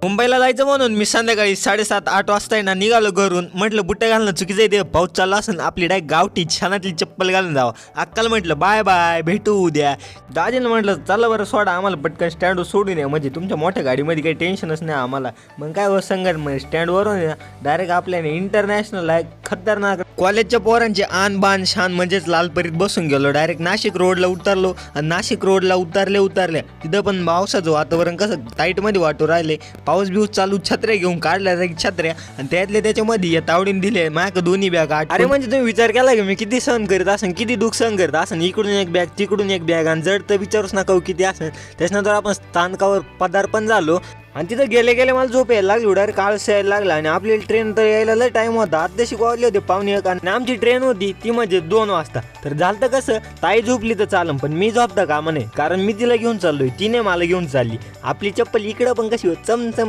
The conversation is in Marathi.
मुंबईला जायचं म्हणून मी संध्याकाळी 7:30-8 वाजता आहे ना निघालो घरून. म्हटलं बुट्टे घालणं चुकीचं आहे, ते पाऊस चालला असेल आपली डायरेक्ट गावठी छानातली चप्पल घालून जावं. अक्काला म्हटलं बाय बाय भेटू उद्या. दाजीनं म्हटलं चला बरं सोडा आम्हाला पटकन स्टँडवर सोडून या, म्हणजे तुमच्या मोठ्या गाडीमध्ये काही टेन्शनच नाही आम्हाला. मग काय हो संगत मग स्टँडवरून डायरेक्ट आपल्याने इंटरनॅशनल आहे खतरनाक कॉलेजच्या पोरांची आन बान शान म्हणजेच लालपरीत बसून गेलो. डायरेक्ट नाशिक रोडला उतरलो आणि नाशिक रोडला उतरल्या तिथं पण पावसाचं वातावरण कसं टाईटमध्ये वाटू राहिले. पाऊस बिऊस चालू, छत्र्या घेऊन काढल्या छत्र्या आणि त्याच्यामध्ये या तावडीने दिले माझ्या दोन्ही बॅग. अरे म्हणजे तुम्ही विचार केला की मी किती सहन करीत असेल, किती दुःख सहन करीत असेल. इकडून एक बॅग तिकडून एक बॅग आणि जड तर विचारूच नका किती असेल. त्याच्यानंतर आपण स्थानकावर पदार्पण झालो आणि तिथं गेले मला झोप यायला लागली. डायरेक्ट काळस यायला लागला आणि आपली ट्रेन तर यायला लय टाईम होता. अद्याशी वाजले होते 1:45 आणि आमची ट्रेन होती ती म्हणजे 2 वाजता. तर झालं कसं ताई झोपली तर चालम पण मी झोपता कामा नाही, कारण मी तिला घेऊन चाललोय, तिने मला घेऊन चालली. आपली चप्पल इकडं पण कशी चमचम